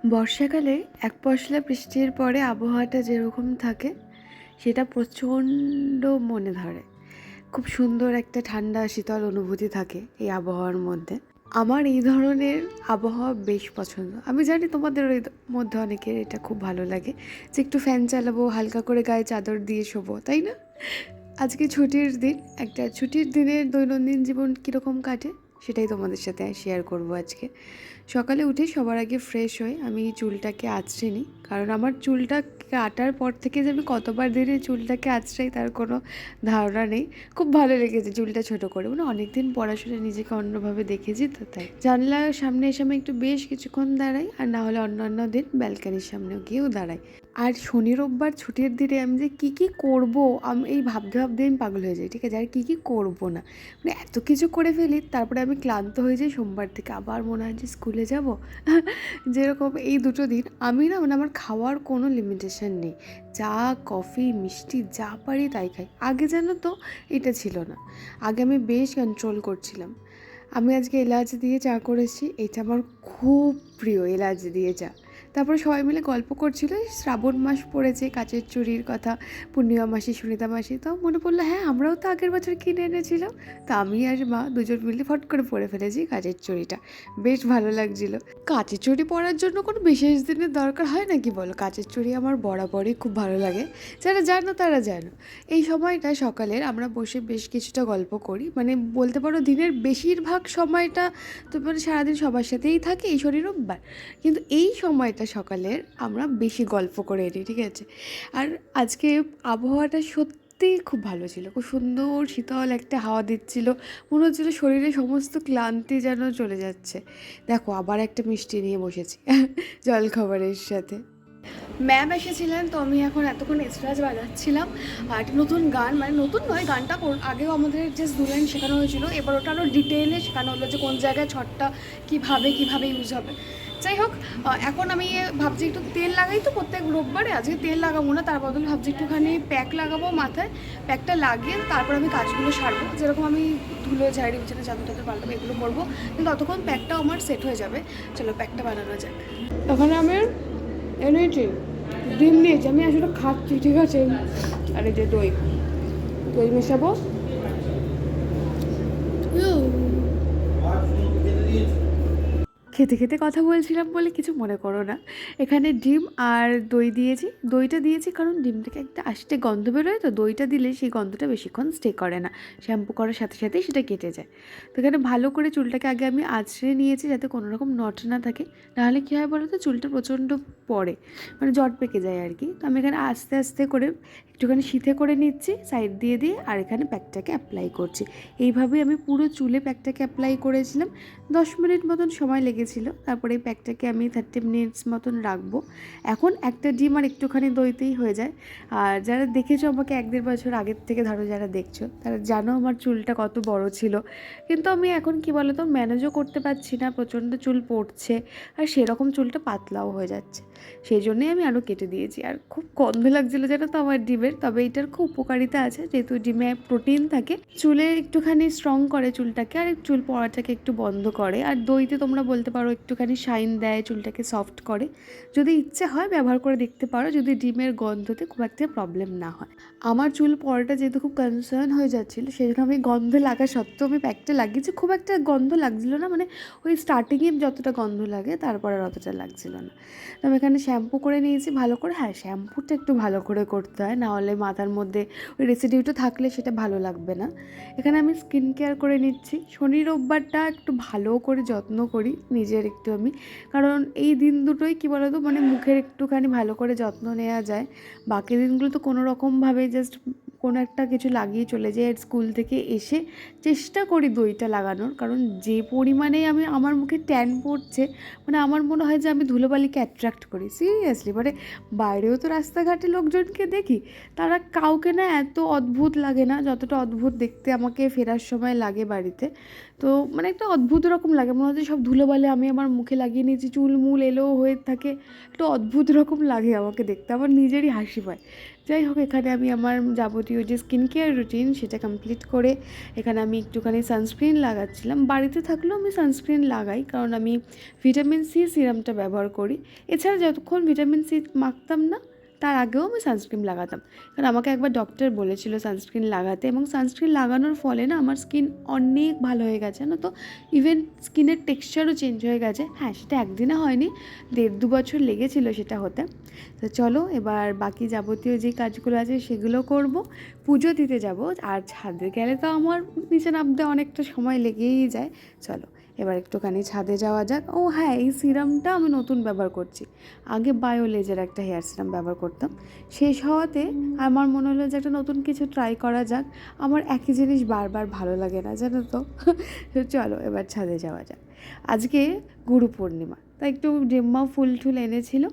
বর্ষাকালে এক পশলা বৃষ্টির পরে আবহাওয়াটা যেরকম থাকে সেটা প্রচণ্ড মনে ধরে। খুব সুন্দর একটা ঠান্ডা শীতল অনুভূতি থাকে এই আবহাওয়ার মধ্যে। আমার এই ধরনের আবহাওয়া বেশ পছন্দ। আমি জানি তোমাদের ওই মধ্যে অনেকের এটা খুব ভালো লাগে যে একটু ফ্যান চালাবো, হালকা করে গায়ে চাদর দিয়ে শোবো, তাই না? আজকে ছুটির দিন, একটা ছুটির দিনের দৈনন্দিন জীবন কীরকম কাটে সেটাই তোমাদের সাথে শেয়ার করব আজকে। সকালে উঠে সবার আগে ফ্রেশ হয়ে আমি চুলটাকে আঁচড়ে নিই, কারণ আমার চুলটা কাটার পর থেকে যে আমি কতবার দিনে চুলটাকে আঁচড়াই তার কোনো ধারণা নেই। খুব ভালো লেগেছে চুলটা ছোট করে, মানে অনেকদিন পড়াশোনা নিজেকে অন্যভাবে দেখেছি তো, তাই জানলার সামনে এসে আমি একটু বেশ কিছুক্ষণ দাঁড়াই, আর না হলে অন্যান্য দিন ব্যালকানির সামনেও গিয়েও দাঁড়াই। আর শনি রোববার ছুটির দিনে আমি যে কী কী করবো আমি এই ভাবতে ভাবতে আমি পাগল হয়ে যাই, ঠিক আছে? আর কী কী করবো না, মানে এত কিছু করে ফেলি, তারপরে আমি ক্লান্ত হয়ে যাই। সোমবার থেকে আবার মনে হয় যে স্কুলে যাব। যেরকম এই দুটো দিন আমি না, মানে আমার খাওয়ার কোনো লিমিটেশন নেই, চা কফি মিষ্টি যা পারি তাই খাই। আগে জানো তো এটা ছিল না, আগে আমি বেশ কন্ট্রোল করছিলাম। আমি আজকে এলাচ দিয়ে চা করেছি, এটা আমার খুব প্রিয়, এলাচ দিয়ে চা। তারপরে সবাই মিলে গল্প করছিল, শ্রাবণ মাস পড়েছে, কাচের চুড়ির কথা, পূর্ণিমা মাসি সুনিতা মাসি, তো মনে পড়লো হ্যাঁ আমরাও তো আগের বছর কিনে এনেছিলাম। তা আমি আর মা দুজন মিলে ফট করে পরে ফেলেছি কাচের চুড়িটা, বেশ ভালো লাগছিল। কাচের চুড়ি পরার জন্য কোনো বিশেষ দিনের দরকার হয় নাকি বলো? কাচের চুড়ি আমার বরাবরই খুব ভালো লাগে, যারা জানো তারা জানো। এই সময়টা সকালের আমরা বসে বেশ কিছুটা গল্প করি, মানে বলতে পারো দিনের বেশিরভাগ সময়টা তো মানে সারাদিন সবার সাথেই থাকি এই শনি রোববার, কিন্তু এই সময়টা সকালের আমরা বেশি গল্প করে নিই, ঠিক আছে? আর আজকে আবহাওয়াটা সত্যিই খুব ভালো ছিল, খুব সুন্দর শীতল একটা হাওয়া দিচ্ছিল, মনে হচ্ছিলো শরীরে সমস্ত ক্লান্তি যেন চলে যাচ্ছে। দেখো আবার একটা মিষ্টি নিয়ে বসেছি জলখাবারের সাথে। ম্যাম এসেছিলেন, তো আমি এখন এতক্ষণ এক্সট্রাজ বাজাচ্ছিলাম আর একটা নতুন গান, মানে নতুন নয়, গানটা আগেও আমাদের জাস্ট দু লাইন শেখানো হয়েছিল, এবার ওটা আরও ডিটেলে শেখানো হলো যে কোন জায়গায় ছটটা কীভাবে ইউজ হবে। যাই হোক, এখন আমি ভাবছি একটু তেল লাগাই তো প্রত্যেক রোববারে, আজকে তেল লাগাবো না, তার বদলে ভাবছি একটুখানি প্যাক লাগাবো মাথায়। প্যাকটা লাগিয়ে তারপর আমি কাজগুলো সারবো, যেরকম আমি ধুলো ঝাড়ি বিছানা চাদর টাদর পাল্টাবো, এগুলো করবো, কিন্তু ততক্ষণ প্যাকটাও আমার সেট হয়ে যাবে। চলো প্যাকটা বানানো যাক। ওখানে আমি এনেছি ডিম নিয়েছি, আমি আসলে খাচ্ছি, ঠিক আছে? আর এই যে দই, দই মেশাবো। খেতে খেতে কথা বলছিলাম বলে কিছু মনে করো না। এখানে ডিম আর দই দিয়েছি, দইটা দিয়েছি কারণ ডিম থেকে একটা আষ্টে গন্ধ বেরোয়, তো দইটা দিলে সেই গন্ধটা বেশিক্ষণ স্টে করে না, শ্যাম্পু করার সাথে সাথেই সেটা কেটে যায়। তো এখানে ভালো করে চুলটাকে আগে আমি আঁচড়ে নিয়েছি যাতে কোনো রকম নট না থাকে, নাহলে কী হয় বলো তো, চুলটা প্রচণ্ড পড়ে, মানে জট পেকে যায় আর কি। তো আমি এখানে আস্তে আস্তে করে একটুখানি সিথে করে নিচ্ছি সাইড দিয়ে দিয়ে, আর এখানে প্যাকটাকে অ্যাপ্লাই করছি। এইভাবেই আমি পুরো চুলে প্যাকটাকে অ্যাপ্লাই করেছিলাম। 10 মিনিট মতন সময় লেগেছিল, তারপরে এই প্যাকটাকে আমি 30 মিনিটস মতন রাখবো। এখন একটা ডিম আর একটুখানি দইতেই হয়ে যায়। আর যারা দেখেছো আমাকে 1-1.5 বছর আগের থেকে, ধরো যারা দেখছো তারা জানো আমার চুলটা কত বড় ছিল, কিন্তু আমি এখন কি বলো তো ম্যানেজও করতে পারছি না, প্রচণ্ড চুল পড়ছে, আর সেরকম চুলটা পাতলাও হয়ে যাচ্ছে, সেই জন্যই আমি আরও কেটে দিয়েছি। আর খুব গন্ধ লাগছিলো জানো তো আমার ডিমের, তবে এটার খুব উপকারিতা আছে, যেহেতু ডিমে প্রোটিন থাকে, চুলে একটুখানি স্ট্রং করে চুলটাকে, আর চুল পড়াটাকে একটু বন্ধ করে। আর দইতে তোমরা বলতে পারো একটুখানি শাইন দেয়, চুলটাকে সফট করে। যদি ইচ্ছে হয় ব্যবহার করে দেখতে পারো, যদি ডিমের গন্ধতে খুব একটা প্রবলেম না হয়। আমার চুল পড়াটা যেহেতু খুব কনসার্ন হয়ে যাচ্ছিলো, সেই জন্য আমি গন্ধ লাগা সত্ত্বেও আমি প্যাকটা লাগিয়েছি। খুব একটা গন্ধ লাগছিলো না, মানে ওই স্টার্টিংয়ে যতটা গন্ধ লাগে তারপরে আর অতটা লাগছিল না। তো আমি এখানে শ্যাম্পু করে নিয়েছি ভালো করে। হ্যাঁ, শ্যাম্পুটা একটু ভালো করে করতে হয়, নাহলে মাথার মধ্যে ওই রেসিডিউটা থাকলে সেটা ভালো লাগবে না। এখানে আমি স্কিন কেয়ার করে নিচ্ছি। শনি রোববারটা একটু ভালো করে যত্ন করি নিজের একটু আমি, কারণ এই দিন দুটোই কী বলো তো, মানে মুখের একটুখানি ভালো করে যত্ন নেওয়া যায়। বাকি দিনগুলো তো কোনো রকমভাবে জাস্ট কোনো একটা কিছু লাগিয়ে চলে যাই। আর স্কুল থেকে এসে চেষ্টা করি দইটা লাগানোর, কারণ যে পরিমাণে আমার মুখে ট্যান পড়ছে, মানে আমার মনে হয় যে আমি ধুলোবালিকে অ্যাট্রাক্ট করি, সিরিয়াসলি। মানে বাইরেও তো রাস্তাঘাটে লোকজনকে দেখি, তারা কাউকে না এত অদ্ভুত লাগে না যতটা অদ্ভুত দেখতে আমাকে ফেরার সময় লাগে বাড়িতে। তো মানে একটা অদ্ভুত রকম লাগে, মনে হচ্ছে সব ধুলোবালি আমি আমার মুখে লাগিয়ে নিয়েছি, চুল মূল এলো হয়ে থাকে, একটু অদ্ভুত রকম লাগে আমাকে দেখতে, আমার নিজেরই হাসি পায়। যাই হোক, এখানে আমি আমার যাবতীয় যে স্কিন কেয়ার রুটিন সেটা কমপ্লিট করে এখানে আমি একটুখানি সানস্ক্রিন লাগাচ্ছিলাম। বাড়িতে থাকলেও আমি সানস্ক্রিন লাগাই, কারণ আমি ভিটামিন সি সিরামটা ব্যবহার করি। এছাড়া যতক্ষণ ভিটামিন সি মাখতাম না তার আগেও আমি সানস্ক্রিন লাগাতাম, কারণ আমাকে একবার ডক্টর বলেছিল সানস্ক্রিন লাগাতে, এবং সানস্ক্রিন লাগানোর ফলে না আমার স্কিন অনেক ভালো হয়ে গেছে না, তো ইভেন স্কিনের টেক্সচারও চেঞ্জ হয়ে গেছে। হ্যাঁ, সেটা একদিনে হয়নি, 1.5-2 বছর লেগেছিল সেটা হতে। তো চলো এবার বাকি যাবতীয় যে কাজগুলো আছে সেগুলো করব, পুজো দিতে যাব। আর ছাদে গেলে তো আমার নিচে নামতে অনেকটা সময় লেগেই যায়। চলো এবার একটুখানি ছাদে যাওয়া যাক। ও হ্যাঁ, এই সিরামটা আমি নতুন ব্যবহার করছি, আগে বায়োলেজের একটা হেয়ার সিরাম ব্যবহার করতাম, শেষ হওয়াতে আমার মনে হলো যে একটা নতুন কিছু ট্রাই করা যাক। আমার একই জিনিস বারবার ভালো লাগে না, জানো তো। চলো এবার ছাদে যাওয়া যাক। আজকে গুরু পূর্ণিমা, তাই একটু জেম্মা ফুল টুল এনেছিল,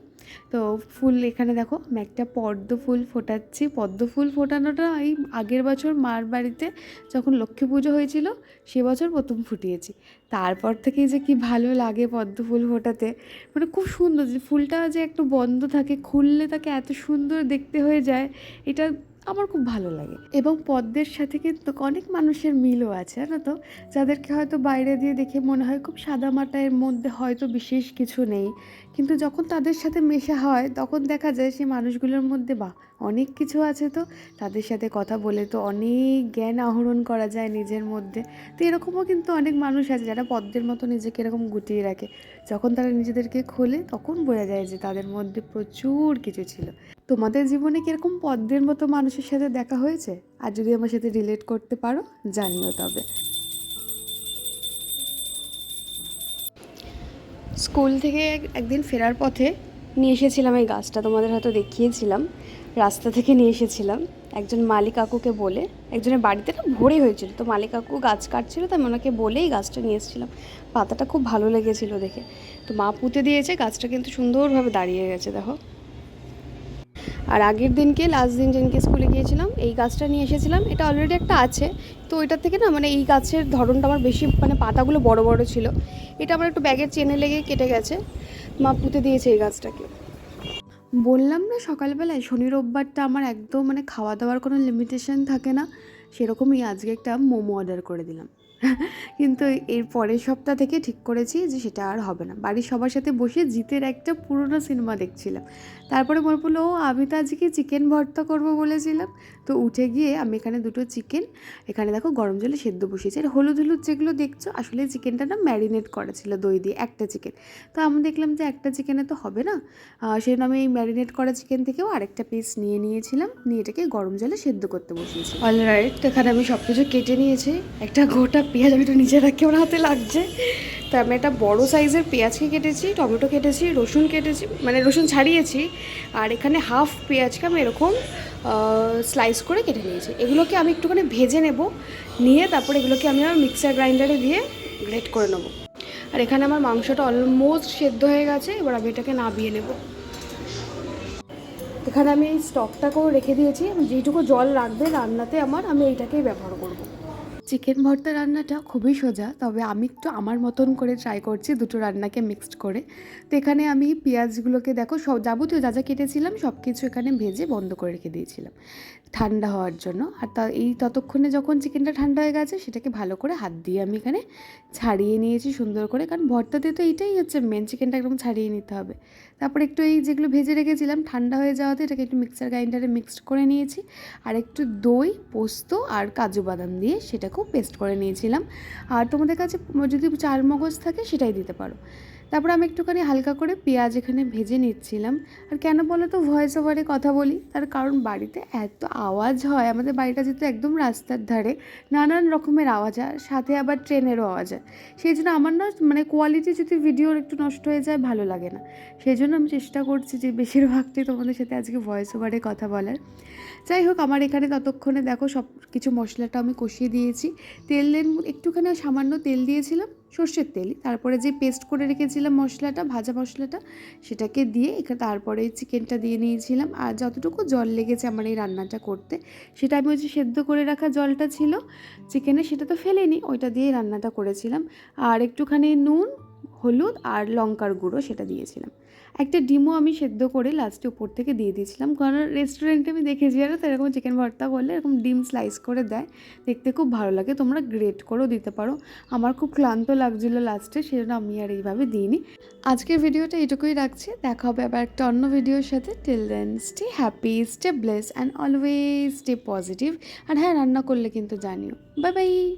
তো ফুল এখানে দেখো আমি একটা পদ্ম ফুল ফোটাচ্ছি। পদ্ম ফুল ফোটানোটা এই আগের বছর মার বাড়িতে যখন লক্ষ্মী পুজো হয়েছিল সে বছর প্রথম ফুটিয়েছি। তারপর থেকেই যে কি ভালো লাগে পদ্ম ফুল ফোটাতে, মানে খুব সুন্দর, যে ফুলটা যে একটু বন্ধ থাকে, খুললে তাকে এত সুন্দর দেখতে হয়ে যায়, এটা আমার খুব ভালো লাগে। এবং পদ্মের সাথে কিন্তু অনেক মানুষের মিলও আছে, জানো তো, যাদেরকে হয়তো বাইরে দিয়ে দেখে মনে হয় খুব সাদামাটা, এর মধ্যে হয়তো বিশেষ কিছু নেই, কিন্তু যখন তাদের সাথে মেশা হয় তখন দেখা যায় সেই মানুষগুলোর মধ্যে অনেক কিছু আছে। তো তাদের সাথে কথা বলে তো অনেক জ্ঞান আহরণ করা যায় নিজের মধ্যে। তো এরকমও কিন্তু অনেক মানুষ আছে যারা পদ্মের মতো নিজেকে এরকম গুটিয়ে রাখে, যখন তারা নিজেদেরকে খোলে তখন বোঝা যায় যে তাদের মধ্যে প্রচুর কিছু ছিল। তোমাদের জীবনে কীরকম পদ্মের মতো মানুষের সাথে দেখা হয়েছে? আর যদি আমার সাথে রিলেট করতে পারো জানিও তবে। স্কুল থেকে একদিন ফেরার পথে নিয়ে এসেছিলাম এই গাছটা, তোমাদের হয়তো দেখিয়েছিলাম, রাস্তা থেকে নিয়ে এসেছিলাম একজন মালি কাকুকে বলে। একজনের বাড়িতে না ভরে হয়েছিল, তো মালি কাকু গাছ কাটছিল, তো আমি ওনাকে বলেই গাছটা নিয়ে এসেছিলাম। পাতাটা খুব ভালো লেগেছিল দেখে, তো মা পুঁতে দিয়েছে, গাছটা কিন্তু সুন্দরভাবে দাঁড়িয়ে গেছে দেখো। আর আগের দিনকে লাস্ট দিন যেদিনকে স্কুলে গিয়েছিলাম এই গাছটা নিয়ে এসেছিলাম, এটা অলরেডি একটা আছে, তো ওইটার থেকে না মানে এই গাছের ধরনটা আমার বেশি, মানে পাতাগুলো বড় বড় ছিল, এটা আমার একটু ব্যাগের চেনে লেগে কেটে গেছে, মা পুঁতে দিয়েছে এই গাছটাকে। বললাম না সকালবেলায় শনি রোববারটা আমার একদম মানে খাওয়া দাওয়ার কোনো লিমিটেশন থাকে না, সেরকমই আজকে একটা মোমো অর্ডার করে দিলাম। কিন্তু এর পরের সপ্তাহ থেকে ঠিক করেছি যে সেটা আর হবে না। বাড়ির সবার সাথে বসে জিতের একটা পুরনো সিনেমা দেখছিলাম, তারপরে মনে পড়লো ও আমি তো আজকে চিকেন ভর্তা করবো বলেছিলাম। তো উঠে গিয়ে আমি এখানে 2টো চিকেন, এখানে দেখো গরম জলে সেদ্ধ বসিয়েছি। আর হলুদ হলুদ যেগুলো দেখছো আসলে চিকেনটা না ম্যারিনেট করা ছিল দই দিয়ে, একটা চিকেন। তো আমি দেখলাম যে একটা চিকেনে তো হবে না, সেজন্য আমি এই ম্যারিনেট করা চিকেন থেকেও আরেকটা পিস নিয়ে নিয়েছিলাম, নিয়ে এটাকে গরম জলে সেদ্ধ করতে বসিয়েছি। অলরাইট, এখানে আমি সব কিছু কেটে নিয়েছি। একটা গোটা পেঁয়াজ আমি একটু নিজে রাখি, আমার হাতে লাগছে, তো আমি একটা বড়ো সাইজের পেঁয়াজকে কেটেছি, টমেটো কেটেছি, রসুন কেটেছি, মানে রসুন ছাড়িয়েছি, আর এখানে হাফ পেঁয়াজকে আমি এরকম স্লাইস করে কেটে নিয়েছি। এগুলোকে আমি একটুখানি ভেজে নেব, নিয়ে তারপরে এগুলোকে আমি আমার মিক্সার গ্রাইন্ডারে দিয়ে গ্রেট করে নেবো। আর এখানে আমার মাংসটা অলমোস্ট সেদ্ধ হয়ে গেছে, এবার আমি এটাকে নামিয়ে নেব। এখানে আমি এই স্টকটাকেও রেখে দিয়েছি, যেইটুকু জল রাখবে রান্নাতে আমার, আমি এইটাকেই ব্যবহার করব। চিকেন ভর্তা রান্নাটা খুবই সোজা, তবে আমি একটু আমার মতন করে ট্রাই করছি দুটো রান্নাকে মিক্সড করে। তো এখানে আমি পেঁয়াজগুলোকে দেখো সব যাবতীয় যা যা কেটেছিলাম সব কিছু এখানে ভেজে বন্ধ করে রেখে দিয়েছিলাম ঠান্ডা হওয়ার জন্য। আর এই ততক্ষণে যখন চিকেনটা ঠান্ডা হয়ে গেছে সেটাকে ভালো করে হাত দিয়ে আমি এখানে ছাড়িয়ে নিয়েছি সুন্দর করে, কারণ ভর্তাতে তো এইটাই হচ্ছে মেন, চিকেনটা একদম ছাড়িয়ে নিতে হবে। তারপর একটু এই যেগুলো ভেজে রেখেছিলাম ঠান্ডা হয়ে যাওয়াতে এটাকে একটু মিক্সার গ্রাইন্ডারে মিক্সড করে নিয়েছি, আর একটু দই, পোস্ত আর কাজু বাদাম দিয়ে সেটাকেও পেস্ট করে নিয়েছিলাম। আর তোমাদের কাছে যদি চাল মগজ থাকে সেটাই দিতে পারো। তারপর আমি একটুখানি হালকা করে পেঁয়াজ এখানে ভেজে নিচ্ছিলাম। আর কেন বলো তো ভয়েস ওভারে কথা বলি, তার কারণ বাড়িতে এত আওয়াজ হয়, আমাদের বাড়িটা যেহেতু একদম রাস্তার ধারে, নানান রকমের আওয়াজ হয়, সাথে আবার ট্রেনেরও আওয়াজ হয়, সেই জন্য আমার না মানে কোয়ালিটি যদি ভিডিওর একটু নষ্ট হয়ে যায় ভালো লাগে না, সেই জন্য আমি চেষ্টা করছি যে বেশিরভাগটাই তোমাদের সাথে আজকে ভয়েস ওভারে কথা বলার। যাই হোক, আমার এখানে ততক্ষণে দেখো সব কিছু মশলাটা আমি কষিয়ে দিয়েছি, একটুখানি সামান্য তেল দিয়েছিলাম, সর্ষের তেলই। তারপরে যে পেস্ট করে রেখেছিলাম মশলাটা, ভাজা মশলাটা, সেটাকে দিয়ে তারপরে চিকেনটা দিয়ে নিয়েছিলাম। আর যতটুকু জল লেগেছে আমার এই রান্নাটা করতে, সেটা আমি ওই যে সেদ্ধ করে রাখা জলটা ছিল চিকেনে, সেটা তো ফেলেনি, ওইটা দিয়েই রান্নাটা করেছিলাম। আর একটুখানি নুন, হলুদ আর লঙ্কার গুঁড়ো সেটা দিয়েছিলাম। একটা ডিমও আমি সেদ্ধ করে লাস্টে উপর থেকে দিয়ে দিয়েছিলাম, কারণ রেস্টুরেন্টে আমি দেখেছি আর তো এরকম চিকেন ভর্তা করলে এরকম ডিম স্লাইস করে দেয়, দেখতে খুব ভালো লাগে। তোমরা গ্রেট করেও দিতে পারো। আমার খুব ক্লান্ত লাগছিলো লাস্টে, সেজন্য আমি আর এইভাবে দিইনি। আজকের ভিডিওটা এটুকুই রাখছি, দেখা হবে আবার একটা অন্য ভিডিওর সাথে। Till then stay happy, stay blessed and always stay positive. আর হ্যাঁ, রান্না করলে কিন্তু জানিও। Bye by.